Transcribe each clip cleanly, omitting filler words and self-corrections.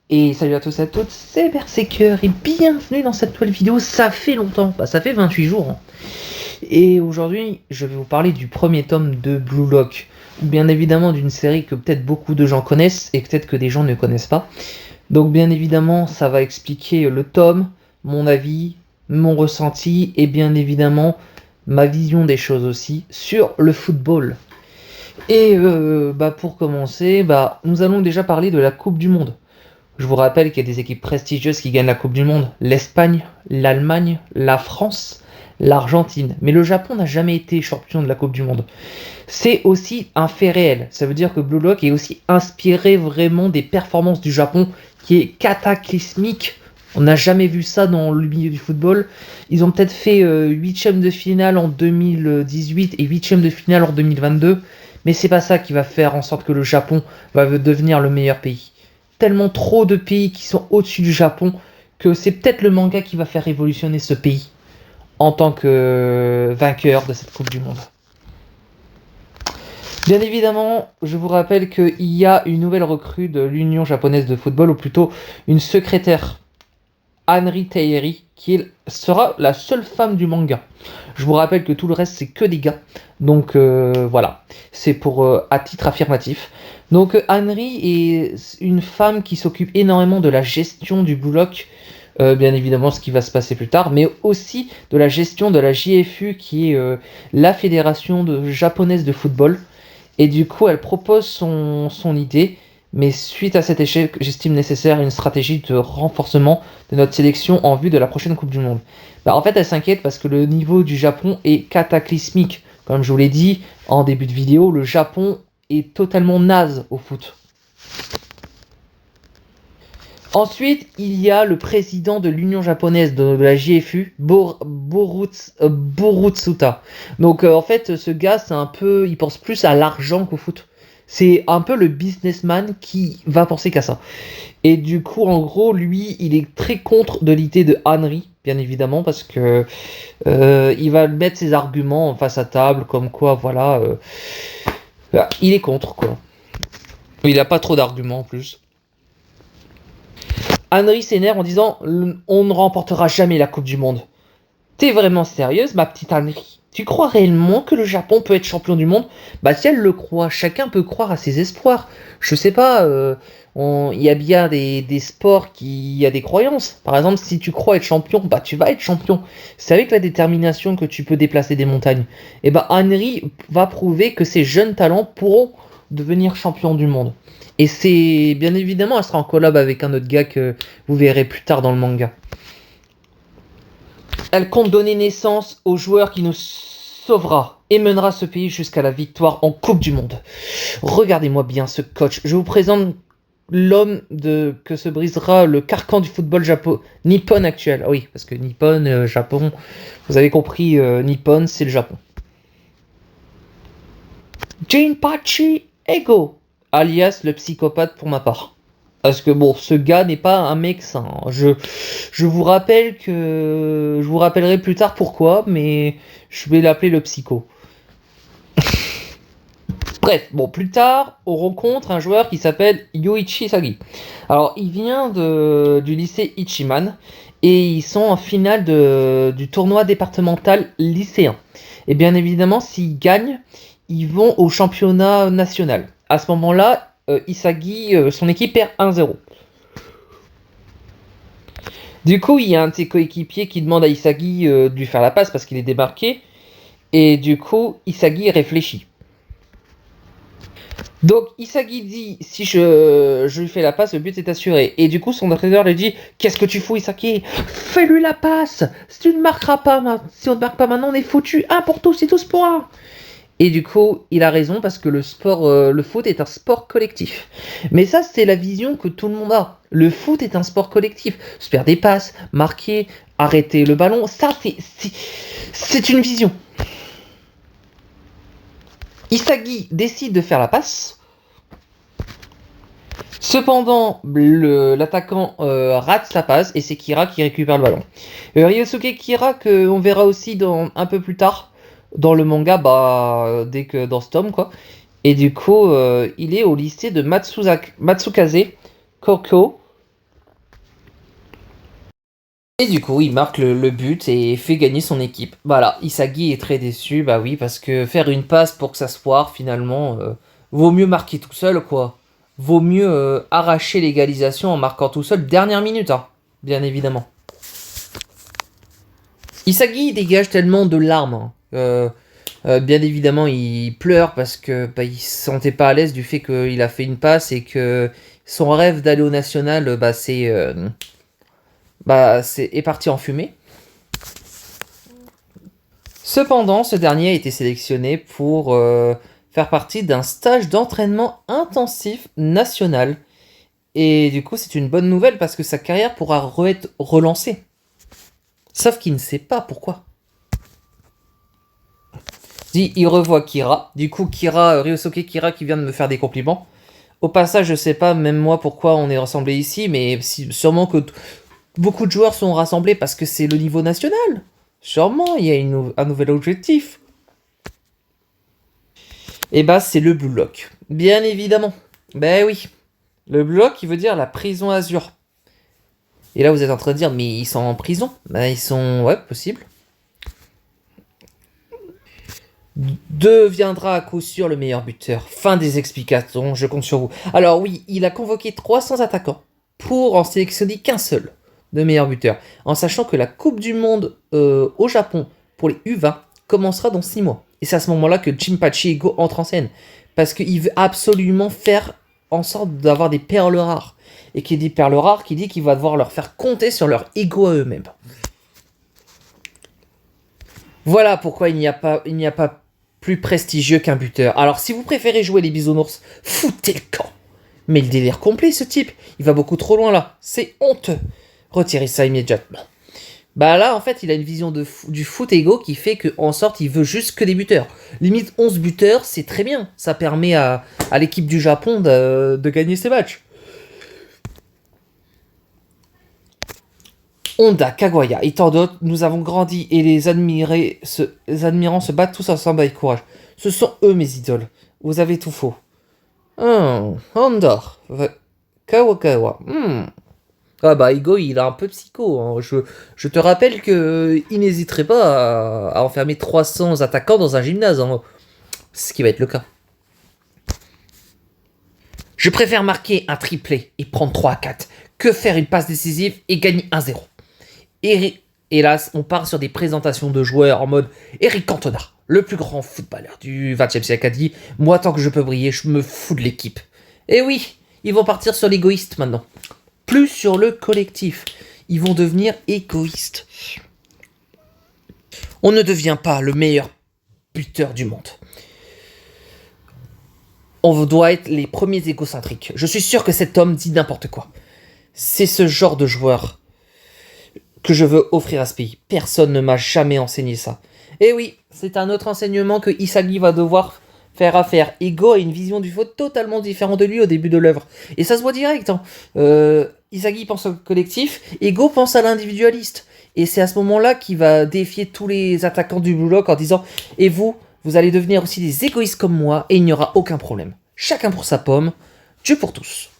Et salut à tous et à toutes, c'est Berserker et bienvenue dans cette nouvelle vidéo. Ça fait longtemps, ça fait 28 jours, hein. Et aujourd'hui, je vais vous parler du premier tome de Blue Lock. Bien évidemment d'une série que peut-être beaucoup de gens connaissent et peut-être que des gens ne connaissent pas. Donc bien évidemment, ça va expliquer le tome, mon avis, mon ressenti et bien évidemment ma vision des choses aussi sur le football. Et pour commencer, nous allons déjà parler de la Coupe du Monde. Je vous rappelle qu'il y a des équipes prestigieuses qui gagnent la Coupe du Monde. L'Espagne, l'Allemagne, la France, l'Argentine. Mais le Japon n'a jamais été champion de la Coupe du Monde. C'est aussi un fait réel. Ça veut dire que Blue Lock est aussi inspiré vraiment des performances du Japon, qui est cataclysmique. On n'a jamais vu ça dans le milieu du football. Ils ont peut-être fait 8e de finale en 2018 et 8e de finale en 2022. Mais c'est pas ça qui va faire en sorte que le Japon va devenir le meilleur pays. Tellement trop de pays qui sont au-dessus du Japon que c'est peut-être le manga qui va faire révolutionner ce pays en tant que vainqueur de cette Coupe du Monde. Bien évidemment, je vous rappelle qu'il y a une nouvelle recrue de l'Union japonaise de football, ou plutôt une secrétaire, Anri Tairi, qui sera la seule femme du manga. Je vous rappelle que tout le reste c'est que des gars, donc voilà, c'est pour à titre affirmatif. Donc Anri est une femme qui s'occupe énormément de la gestion du Blue Lock, bien évidemment ce qui va se passer plus tard, mais aussi de la gestion de la JFU qui est la fédération japonaise de football. Et du coup elle propose son idée, mais suite à cet échec, j'estime nécessaire une stratégie de renforcement de notre sélection en vue de la prochaine Coupe du Monde. En fait, elle s'inquiète parce que le niveau du Japon est cataclysmique. Comme je vous l'ai dit en début de vidéo, le Japon est totalement naze au foot. Ensuite, il y a le président de l'Union japonaise de la JFU, Borutsuta. Donc en fait, ce gars, il pense plus à l'argent qu'au foot. C'est un peu le businessman qui va penser qu'à ça. Et du coup, en gros, lui, il est très contre de l'idée de Henry, bien évidemment, parce que il va mettre ses arguments face à table, comme quoi, voilà, il est contre, quoi. Il n'a pas trop d'arguments en plus. Henry s'énerve en disant « On ne remportera jamais la Coupe du Monde. » T'es vraiment sérieuse, ma petite Henry? Tu crois réellement que le Japon peut être champion du monde? Si elle le croit, chacun peut croire à ses espoirs. Je sais pas, il y a bien des sports qui y a des croyances. Par exemple, si tu crois être champion, tu vas être champion. C'est avec la détermination que tu peux déplacer des montagnes. Et Henry va prouver que ces jeunes talents pourront devenir champions du monde. Et c'est bien évidemment, elle sera en collab avec un autre gars que vous verrez plus tard dans le manga. Elle compte donner naissance au joueur qui nous sauvera et mènera ce pays jusqu'à la victoire en Coupe du Monde. Regardez-moi bien ce coach. Je vous présente l'homme que se brisera le carcan du football nippon actuel. Ah oui, parce que Nippon, Japon, vous avez compris, Nippon, c'est le Japon. Jinpachi Ego, alias le psychopathe pour ma part. Parce que bon, ce gars n'est pas un mec sain. Je vous rappelle que... Je vous rappellerai plus tard pourquoi, mais je vais l'appeler le psycho. Bref, bon, plus tard, on rencontre un joueur qui s'appelle Yoichi Sagi. Alors, il vient du lycée Ichiman, et ils sont en finale du tournoi départemental lycéen. Et bien évidemment, s'ils gagnent, ils vont au championnat national. À ce moment-là, Isagi, son équipe perd 1-0. Du coup, il y a un de ses coéquipiers qui demande à Isagi de lui faire la passe parce qu'il est débarqué. Et du coup, Isagi réfléchit. Donc Isagi dit, si je lui fais la passe, le but est assuré. Et du coup, son entraîneur lui dit, qu'est-ce que tu fous, Isagi? Fais-lui la passe. Si tu ne marqueras pas, si on ne marque pas maintenant, on est foutu. Un pour tous et tous pour un. Et du coup, il a raison parce que le foot est un sport collectif. Mais ça, c'est la vision que tout le monde a. Le foot est un sport collectif. Se faire des passes, marquer, arrêter le ballon, ça, c'est une vision. Isagi décide de faire la passe. Cependant, l'attaquant rate sa passe et c'est Kira qui récupère le ballon. Ryosuke Kira, qu'on verra aussi un peu plus tard dans le manga, dès que dans ce tome, quoi. Et du coup, il est au lycée de Matsukaze Koko Et du coup, il marque le but et fait gagner son équipe. Voilà, Isagi est très déçu, bah oui, parce que faire une passe pour que ça se foire, finalement, vaut mieux marquer tout seul, quoi. Vaut mieux arracher l'égalisation en marquant tout seul, dernière minute, hein, bien évidemment. Isagi dégage tellement de larmes, hein. Bien évidemment, il pleure parce que bah, il se sentait pas à l'aise du fait qu'il a fait une passe et que son rêve d'aller au national, est parti en fumée. Cependant, ce dernier a été sélectionné pour faire partie d'un stage d'entraînement intensif national. Et du coup, c'est une bonne nouvelle parce que sa carrière pourra être relancée. Sauf qu'il ne sait pas pourquoi. Il revoit Kira. Du coup, Ryosuke Kira qui vient de me faire des compliments. Au passage, je sais pas, même moi, pourquoi on est rassemblés ici, mais sûrement que beaucoup de joueurs sont rassemblés parce que c'est le niveau national. Sûrement, il y a un nouvel objectif. Et bah, c'est le Blue Lock. Bien évidemment. Ben oui. Le Blue Lock, qui veut dire la prison Azure. Et là, vous êtes en train de dire, mais ils sont en prison? Ben, ils sont... Ouais, possible. Deviendra à coup sûr le meilleur buteur. Fin des explications, je compte sur vous. Alors oui, il a convoqué 300 attaquants pour en sélectionner qu'un seul de meilleur buteur. En sachant que la Coupe du Monde au Japon pour les U20 commencera dans 6 mois. Et c'est à ce moment-là que Jinpachi Ego entre en scène. Parce qu'il veut absolument faire en sorte d'avoir des perles rares. Et qui dit perles rares, qui dit qu'il va devoir leur faire compter sur leur ego à eux-mêmes. Voilà pourquoi il n'y a pas plus prestigieux qu'un buteur. Alors si vous préférez jouer les bisounours, foutez le camp. Mais le délire complet ce type, il va beaucoup trop loin là. C'est honteux. Retirez ça immédiatement. Bah là en fait il a une vision du foot ego qui fait qu'en sorte il veut juste que des buteurs. Limite 11 buteurs c'est très bien. Ça permet à l'équipe du Japon de gagner ses matchs. Honda, Kaguya et tant d'autres, nous avons grandi et les admirants se battent tous ensemble avec courage. Ce sont eux mes idoles. Vous avez tout faux. Honda. Kawakawa. Ah bah Igo, il est un peu psycho, hein. Je te rappelle que il n'hésiterait pas à enfermer 300 attaquants dans un gymnase, hein. C'est ce qui va être le cas. Je préfère marquer un triplé et prendre 3 à 4 que faire une passe décisive et gagner 1-0. Hélas, on part sur des présentations de joueurs en mode Eric Cantona, le plus grand footballeur du XXe siècle, a dit moi, tant que je peux briller, je me fous de l'équipe. Et oui, ils vont partir sur l'égoïste maintenant. Plus sur le collectif. Ils vont devenir égoïstes. On ne devient pas le meilleur buteur du monde. On doit être les premiers égocentriques. Je suis sûr que cet homme dit n'importe quoi. C'est ce genre de joueur que je veux offrir à ce pays. Personne ne m'a jamais enseigné ça. Et oui, c'est un autre enseignement que Isagi va devoir faire affaire. Ego a une vision du foot totalement différente de lui au début de l'œuvre. Et ça se voit direct. Hein. Isagi pense au collectif, Ego pense à l'individualiste. Et c'est à ce moment-là qu'il va défier tous les attaquants du Blue Lock en disant « Et vous, vous allez devenir aussi des égoïstes comme moi et il n'y aura aucun problème. Chacun pour sa pomme, Dieu pour tous. »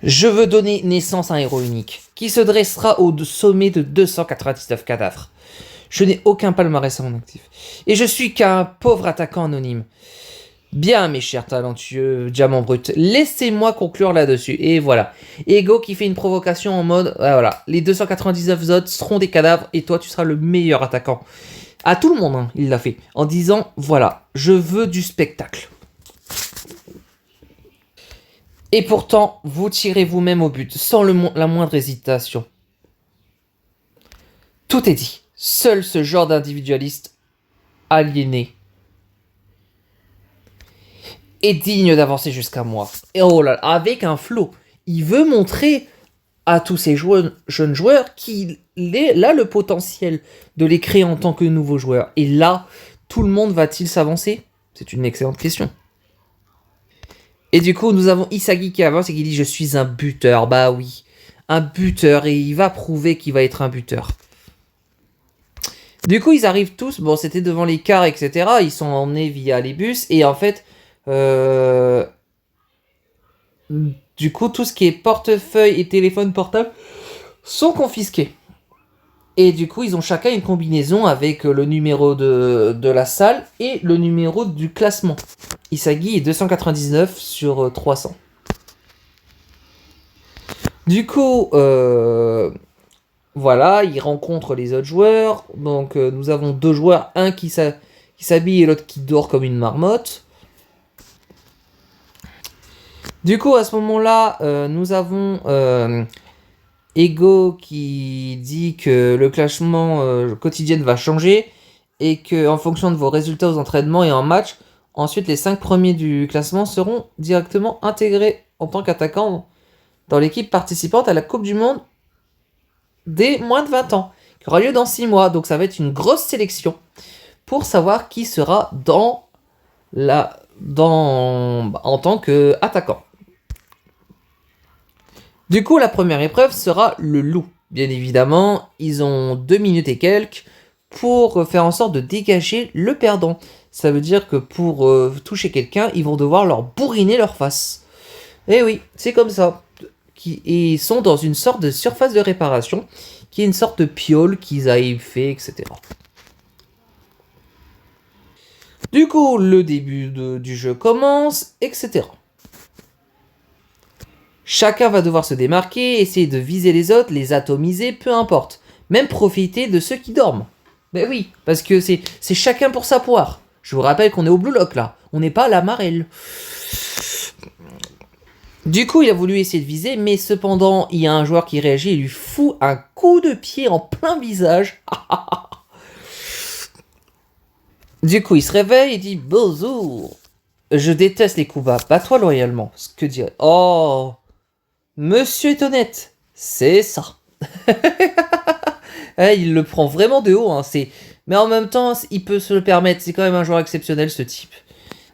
Je veux donner naissance à un héros unique, qui se dressera au sommet de 299 cadavres. Je n'ai aucun palmarès à mon actif. Et je suis qu'un pauvre attaquant anonyme. Bien, mes chers talentueux diamants bruts, laissez-moi conclure là-dessus. Et voilà. Ego qui fait une provocation en mode, voilà, les 299 autres seront des cadavres et toi tu seras le meilleur attaquant. À tout le monde, hein, il l'a fait. En disant, voilà, je veux du spectacle. Et pourtant, vous tirez vous-même au but, sans la moindre hésitation. Tout est dit. Seul ce genre d'individualiste aliéné est digne d'avancer jusqu'à moi. Et oh là là, avec un flow. Il veut montrer à tous ces jeunes joueurs qu'il a le potentiel de les créer en tant que nouveaux joueurs. Et là, tout le monde va-t-il s'avancer? C'est une excellente question. Et du coup, nous avons Isagi qui avance et qui dit « Je suis un buteur ». Bah oui, un buteur. Et il va prouver qu'il va être un buteur. Du coup, ils arrivent tous. Bon, c'était devant les cars, etc. Ils sont emmenés via les bus. Et en fait, Du coup, tout ce qui est portefeuille et téléphone portable sont confisqués. Et du coup, ils ont chacun une combinaison avec le numéro de la salle et le numéro du classement. Isagi est 299 sur 300. Du coup, voilà, il rencontre les autres joueurs. Donc, nous avons deux joueurs, un qui s'habille et l'autre qui dort comme une marmotte. Du coup, à ce moment-là, nous avons Ego qui dit que le classement quotidien va changer et que en fonction de vos résultats aux entraînements et en match, ensuite les 5 premiers du classement seront directement intégrés en tant qu'attaquants dans l'équipe participante à la Coupe du Monde des moins de 20 ans, qui aura lieu dans 6 mois. Donc ça va être une grosse sélection pour savoir qui sera en tant qu'attaquant. Du coup, la première épreuve sera le loup. Bien évidemment, ils ont 2 minutes et quelques pour faire en sorte de dégager le perdant. Ça veut dire que pour toucher quelqu'un, ils vont devoir leur bourriner leur face. Eh oui, c'est comme ça. Et ils sont dans une sorte de surface de réparation, qui est une sorte de piole qu'ils avaient fait, etc. Du coup, le début du jeu commence, etc. Chacun va devoir se démarquer, essayer de viser les autres, les atomiser, peu importe. Même profiter de ceux qui dorment. Ben oui, parce que c'est chacun pour sa poire. Je vous rappelle qu'on est au Blue Lock là, on n'est pas à la Marelle. Du coup, il a voulu essayer de viser, mais cependant, il y a un joueur qui réagit et lui fout un coup de pied en plein visage. Du coup, il se réveille et dit « Bonjour !»« Je déteste les coups bas, bats-toi loyalement. » Ce que dirait... Oh, Monsieur est honnête, c'est ça. Il le prend vraiment de haut, hein. Mais en même temps, il peut se le permettre. C'est quand même un joueur exceptionnel, ce type.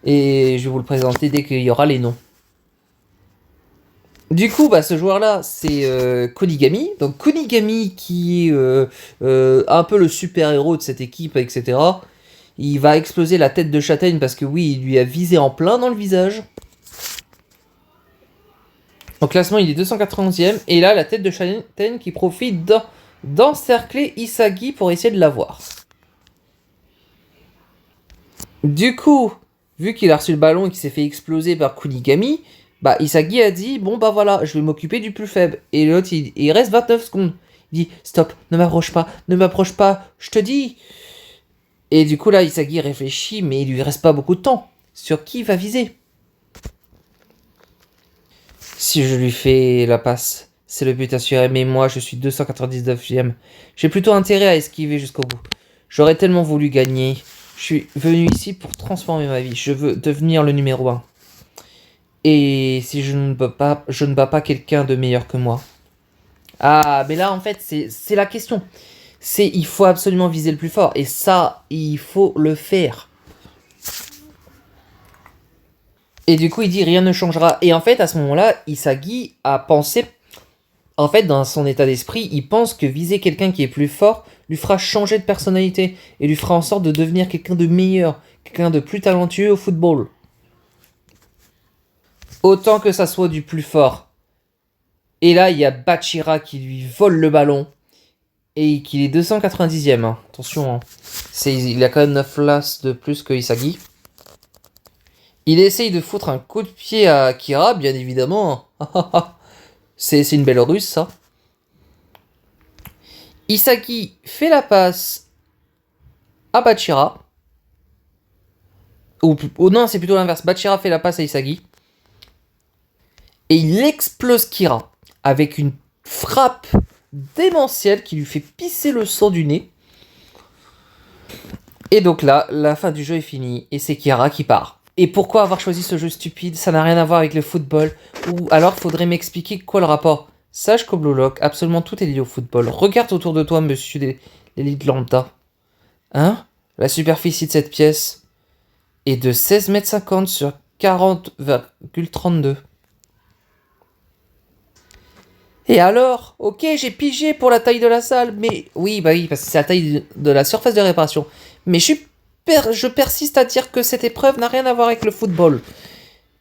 Et je vais vous le présenter dès qu'il y aura les noms. Du coup, ce joueur-là, c'est Kunigami. Donc Kunigami qui est un peu le super-héros de cette équipe, etc. Il va exploser la tête de châtaigne parce que oui, il lui a visé en plein dans le visage. Au classement, il est 291e. Et là, la tête de châtaigne qui profite d'encercler Isagi pour essayer de l'avoir. Du coup, vu qu'il a reçu le ballon et qu'il s'est fait exploser par Kunigami, Isagi a dit, bon voilà, je vais m'occuper du plus faible. Et l'autre, il reste 29 secondes. Il dit, stop, ne m'approche pas, je te dis. Et du coup là, Isagi réfléchit, mais il lui reste pas beaucoup de temps. Sur qui il va viser? Si je lui fais la passe, c'est le but assuré, mais moi je suis 299e. J'ai plutôt intérêt à esquiver jusqu'au bout. J'aurais tellement voulu gagner. Je suis venu ici pour transformer ma vie. Je veux devenir le numéro 1. Et si je ne bats pas quelqu'un de meilleur que moi. Ah, mais là en fait, c'est la question. Il faut absolument viser le plus fort. Et ça, il faut le faire. Et du coup, il dit rien ne changera. Et en fait, à ce moment-là, Isagi a pensé... En fait, dans son état d'esprit, il pense que viser quelqu'un qui est plus fort lui fera changer de personnalité. Et lui fera en sorte de devenir quelqu'un de meilleur. Quelqu'un de plus talentueux au football. Autant que ça soit du plus fort. Et là, il y a Bachira qui lui vole le ballon. Et qu'il est 290e. Hein. Attention. Hein. Il a quand même 9 places de plus que Isagi. Il essaye de foutre un coup de pied à Kira, bien évidemment. C'est une belle ruse, ça. Isagi fait la passe à Bachira. Ou non, c'est plutôt l'inverse. Bachira fait la passe à Isagi. Et il explose Kira avec une frappe démentielle qui lui fait pisser le sang du nez. Et donc là, la fin du jeu est finie. Et c'est Kira qui part. Et pourquoi avoir choisi ce jeu stupide? Ça n'a rien à voir avec le football. Ou alors faudrait m'expliquer quoi le rapport. Sache qu'au Blue Lock, absolument tout est lié au football. Regarde autour de toi, monsieur l'élite lambda. Hein? La superficie de cette pièce est de 16,50 m sur 40,32. Et alors? Ok, j'ai pigé pour la taille de la salle, mais... Oui, parce que c'est la taille de la surface de réparation. Mais je persiste à dire que cette épreuve n'a rien à voir avec le football.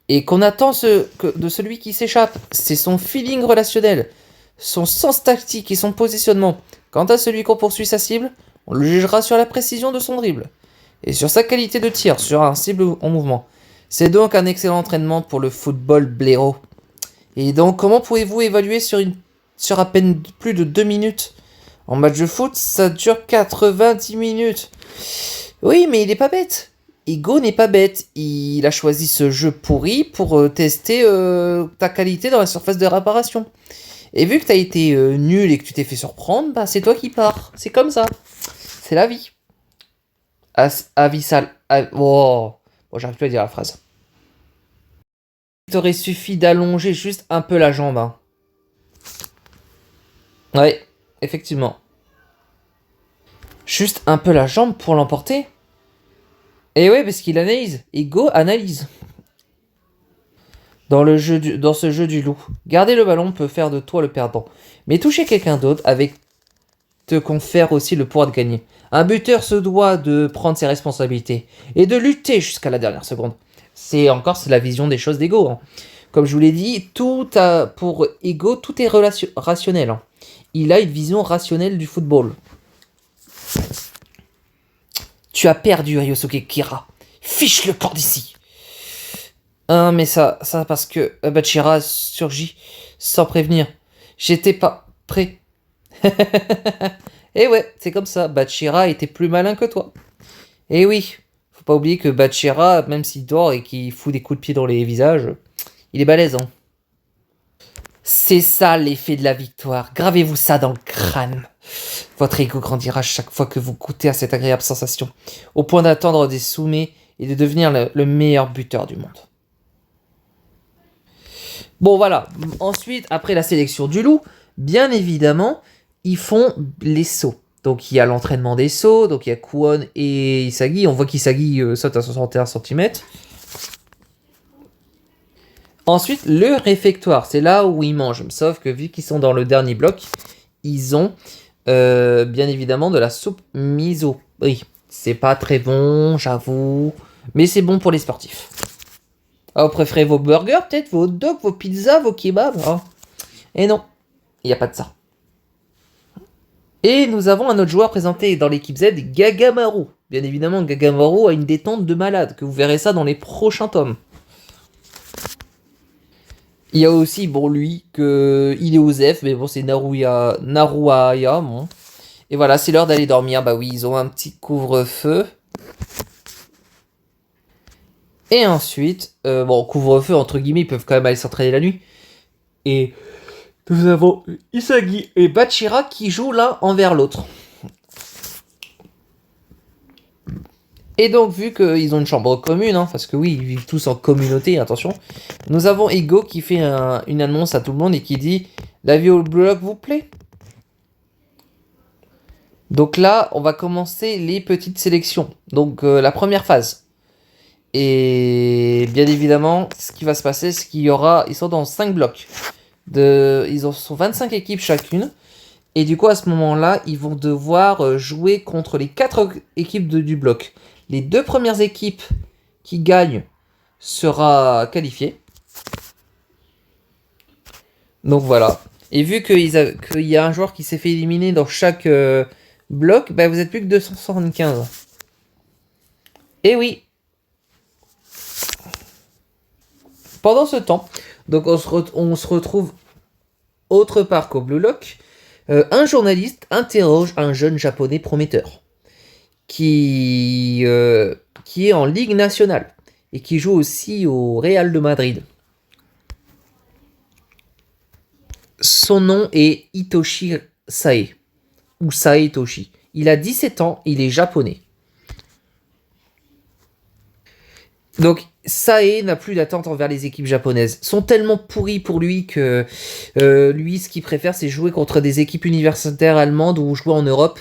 et qu'on attend de celui qui s'échappe, c'est son feeling relationnel, son sens tactique et son positionnement. Quant à celui qu'on poursuit sa cible, on le jugera sur la précision de son dribble et sur sa qualité de tir sur un cible en mouvement. C'est donc un excellent entraînement pour le football blaireau. Et donc, comment pouvez-vous évaluer sur à peine plus de 2 minutes? En match de foot, ça dure 90 minutes. Oui, mais il est pas bête. Ego n'est pas bête. Il a choisi ce jeu pourri pour tester ta qualité dans la surface de réparation. Et vu que t'as été nul et que tu t'es fait surprendre, bah c'est toi qui pars. C'est comme ça. C'est la vie. Avis sale. Oh. Bon, j'arrive plus à dire la phrase. Il t'aurait suffi d'allonger juste un peu la jambe. Hein. Ouais, effectivement. Juste un peu la jambe pour l'emporter. Et ouais, parce qu'il analyse. Ego analyse. Dans ce jeu du loup, garder le ballon peut faire de toi le perdant. Mais toucher quelqu'un d'autre te confère aussi le pouvoir de gagner. Un buteur se doit de prendre ses responsabilités et de lutter jusqu'à la dernière seconde. C'est la vision des choses d'Ego. Hein. Comme je vous l'ai dit, pour Ego, tout est rationnel. Hein. Il a une vision rationnelle du football. Tu as perdu, Ryosuke Kira. Fiche le corps d'ici. Ah, mais ça parce que Bachira surgit sans prévenir. J'étais pas prêt. Et ouais, c'est comme ça. Bachira était plus malin que toi. Et oui, faut pas oublier que Bachira, même s'il dort et qu'il fout des coups de pied dans les visages, il est balèze, hein. C'est ça l'effet de la victoire. Gravez-vous ça dans le crâne. Votre ego grandira chaque fois que vous goûtez à cette agréable sensation, au point d'attendre des sommets et de devenir le meilleur buteur du monde. Bon voilà, ensuite, après la sélection du loup, bien évidemment, ils font les sauts. Donc il y a l'entraînement des sauts, donc il y a Kwon et Isagi. On voit qu'Isagi saute à 61 cm. Ensuite, le réfectoire, c'est là où ils mangent. Sauf que vu qu'ils sont dans le dernier bloc, ils ont bien évidemment de la soupe miso. Oui, c'est pas très bon, j'avoue, mais c'est bon pour les sportifs. Ah, vous préférez vos burgers peut-être, vos hot dogs, vos pizzas, vos kebabs hein. Et non, il n'y a pas de ça. Et nous avons un autre joueur présenté dans l'équipe Z, Gagamaru. Bien évidemment, Gagamaru a une détente de malade, que vous verrez ça dans les prochains tomes. Il y a aussi, bon, lui, il est Osef, mais bon, c'est Naruaya, bon. Et voilà, c'est l'heure d'aller dormir. Bah oui, ils ont un petit couvre-feu. Et ensuite, bon, couvre-feu, entre guillemets, ils peuvent quand même aller s'entraîner la nuit. Et nous avons Isagi et Bachira qui jouent l'un envers l'autre. Et donc, vu qu'ils ont une chambre commune, hein, parce que oui, ils vivent tous en communauté, attention, nous avons Ego qui fait une annonce à tout le monde et qui dit « La vie au bloc vous plaît ?» Donc là, on va commencer les petites sélections. Donc, la première phase. Et bien évidemment, ce qui va se passer, c'est qu'il y aura... Ils sont dans 5 blocs. Sont 25 équipes chacune. Et du coup, à ce moment-là, ils vont devoir jouer contre les 4 équipes du bloc. Les 2 premières équipes qui gagnent sera qualifiées. Donc voilà. Et vu qu'il y a un joueur qui s'est fait éliminer dans chaque bloc, bah vous êtes plus que 275. Et oui. Pendant ce temps, donc on se retrouve autre part qu'au Blue Lock. Un journaliste interroge un jeune japonais prometteur qui est en Ligue nationale et qui joue aussi au Real de Madrid. Son nom est Hitoshi Sae, ou Sae Hitoshi. Il a 17 ans, il est japonais. Donc, Sae n'a plus d'attente envers les équipes japonaises. Sont tellement pourries pour lui que lui, ce qu'il préfère, c'est jouer contre des équipes universitaires allemandes ou jouer en Europe.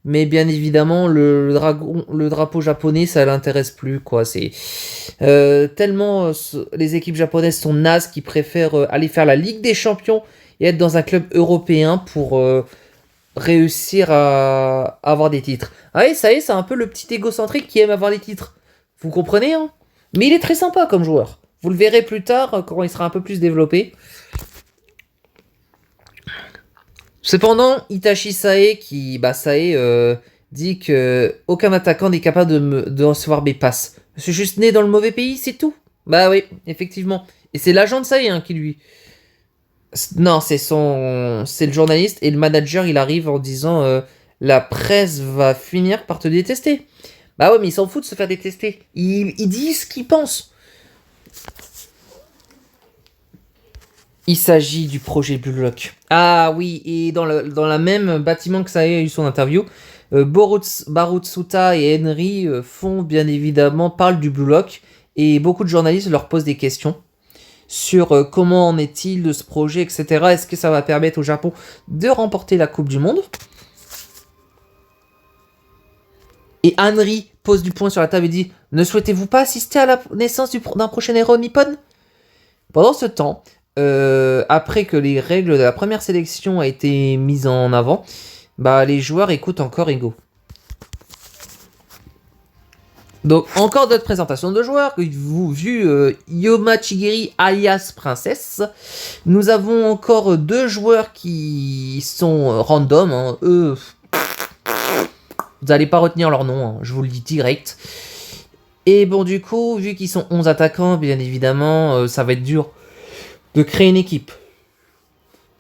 Mais bien évidemment, le drapeau japonais, ça l'intéresse plus, quoi. C'est tellement les équipes japonaises sont nazes qu'ils préfèrent aller faire la Ligue des Champions et être dans un club européen pour réussir à avoir des titres. Ah oui, c'est un peu le petit égocentrique qui aime avoir des titres. Vous comprenez, hein? Mais il est très sympa comme joueur. Vous le verrez plus tard quand il sera un peu plus développé. Cependant, Itachi Sae, dit que aucun attaquant n'est capable de recevoir mes passes. Je suis juste né dans le mauvais pays, c'est tout. Bah oui, effectivement. Et c'est l'agent de Sae qui lui... Non, c'est le journaliste et le manager, il arrive en disant la presse va finir par te détester. Bah ouais, mais il s'en fout de se faire détester. Il dit ce qu'il pense. Il s'agit du projet Blue Lock. Ah oui, et dans la même bâtiment que ça a eu son interview, Barutsuta et Henry parlent du Blue Lock, et beaucoup de journalistes leur posent des questions sur comment en est-il de ce projet, etc. Est-ce que ça va permettre au Japon de remporter la Coupe du Monde? Et Henry pose du poing sur la table et dit « Ne souhaitez-vous pas assister à la naissance d'un prochain héros nippon ?» Pendant ce temps, après que les règles de la première sélection aient été mises en avant, bah, les joueurs écoutent encore Ego. Donc, encore d'autres présentations de joueurs. Vu Yoma Chigiri alias Princesse. Nous avons encore 2 joueurs qui sont random. Hein. Eux, vous n'allez pas retenir leur nom, hein. Je vous le dis direct. Et bon, du coup, vu qu'ils sont 11 attaquants, bien évidemment, ça va être dur de créer une équipe.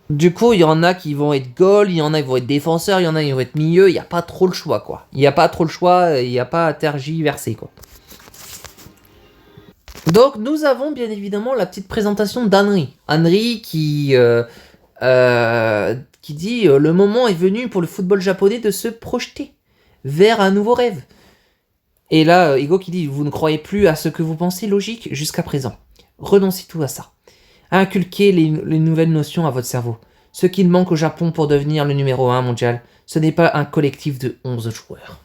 Du coup, il y en a qui vont être goal, il y en a qui vont être défenseurs, il y en a qui vont être milieu, il n'y a pas trop le choix, quoi. Il n'y a pas trop le choix, il n'y a pas à tergiverser, quoi. Donc, nous avons bien évidemment la petite présentation d'Henry. Henry qui dit le moment est venu pour le football japonais de se projeter vers un nouveau rêve. Et là, Ego qui dit vous ne croyez plus à ce que vous pensez logique jusqu'à présent. Renoncez tout à ça. Inculquez les nouvelles notions à votre cerveau. Ce qu'il manque au Japon pour devenir le numéro 1 mondial, ce n'est pas un collectif de 11 joueurs.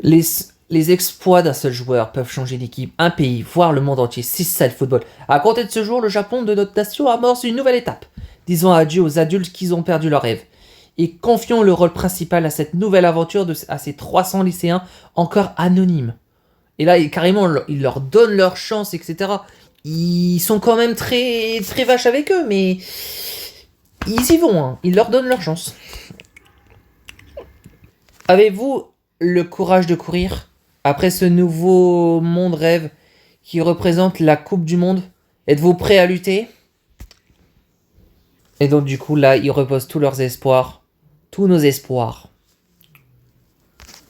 Les exploits d'un seul joueur peuvent changer l'équipe, un pays, voire le monde entier. C'est ça le football. À compter de ce jour, le Japon de notre nation amorce une nouvelle étape. Disons adieu aux adultes qui ont perdu leur rêve. Et confions le rôle principal à cette nouvelle aventure à ces 300 lycéens encore anonymes. Et là, carrément, ils leur donnent leur chance, etc. Ils sont quand même très, très vaches avec eux, mais ils y vont, hein. Ils leur donnent leur chance. Avez-vous le courage de courir après ce nouveau monde rêve qui représente la Coupe du Monde? Êtes-vous prêts à lutter? Et donc, du coup, là, ils reposent tous leurs espoirs. Tous nos espoirs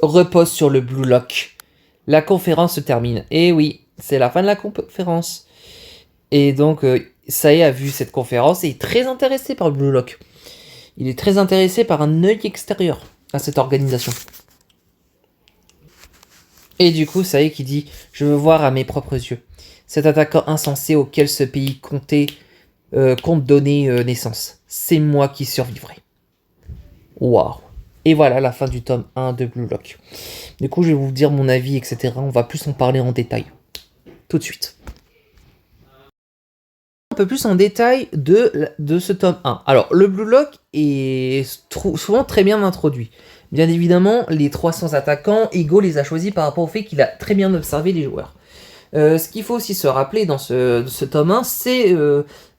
reposent sur le Blue Lock. La conférence se termine. Et oui, c'est la fin de la conférence. Et donc, Sae a vu cette conférence et est très intéressé par le Blue Lock. Il est très intéressé par un œil extérieur à cette organisation. Et du coup, Sae qui dit « Je veux voir à mes propres yeux cet attaquant insensé auquel ce pays compte donner naissance. C'est moi qui survivrai. » Waouh. Et voilà la fin du tome 1 de Blue Lock. Du coup, je vais vous dire mon avis, etc. On va plus en parler en détail. Tout de suite. Un peu plus en détail de ce tome 1. Alors, le Blue Lock est souvent très bien introduit. Bien évidemment, les 300 attaquants, Ego les a choisis par rapport au fait qu'il a très bien observé les joueurs. Ce qu'il faut aussi se rappeler dans ce tome 1, c'est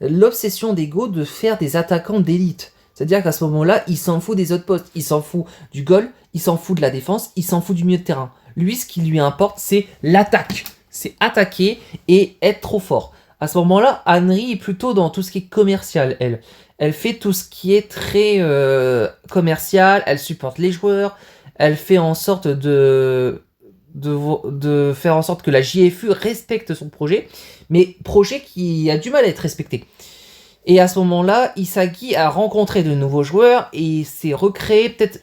l'obsession d'Ego de faire des attaquants d'élite. C'est-à-dire qu'à ce moment-là, il s'en fout des autres postes. Il s'en fout du goal, il s'en fout de la défense, il s'en fout du milieu de terrain. Lui, ce qui lui importe, c'est l'attaque. C'est attaquer et être trop fort. À ce moment-là, Henry est plutôt dans tout ce qui est commercial, elle. Elle fait tout ce qui est très commercial, elle supporte les joueurs, elle fait en sorte de faire en sorte que la JFU respecte son projet, mais projet qui a du mal à être respecté. Et à ce moment-là, Isagi a rencontré de nouveaux joueurs et s'est recréé peut-être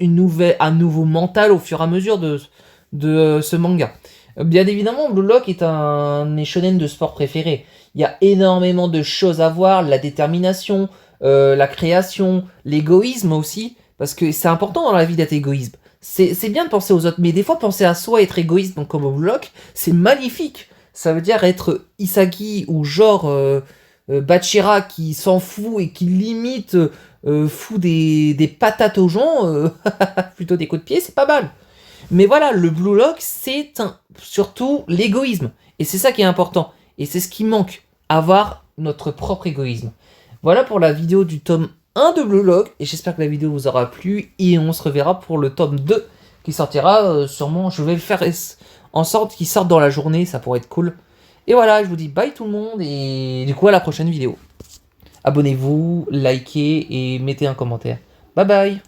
un nouveau mental au fur et à mesure de ce manga. Bien évidemment, Blue Lock est un de mes shonen de sport préférés. Il y a énormément de choses à voir, la détermination, la création, l'égoïsme aussi, parce que c'est important dans la vie d'être égoïste. C'est bien de penser aux autres, mais des fois penser à soi, être égoïste, donc comme au Blue Lock, c'est magnifique. Ça veut dire être Isagi ou genre Bachira qui s'en fout et qui limite fout des patates aux gens, plutôt des coups de pied, c'est pas mal. Mais voilà, le Blue Lock, c'est surtout l'égoïsme. Et c'est ça qui est important. Et c'est ce qui manque, avoir notre propre égoïsme. Voilà pour la vidéo du tome 1 de Blue Lock. Et j'espère que la vidéo vous aura plu. Et on se reverra pour le tome 2 qui sortira sûrement. Je vais le faire en sorte qu'il sorte dans la journée. Ça pourrait être cool. Et voilà, je vous dis bye tout le monde. Et du coup, à la prochaine vidéo. Abonnez-vous, likez et mettez un commentaire. Bye bye.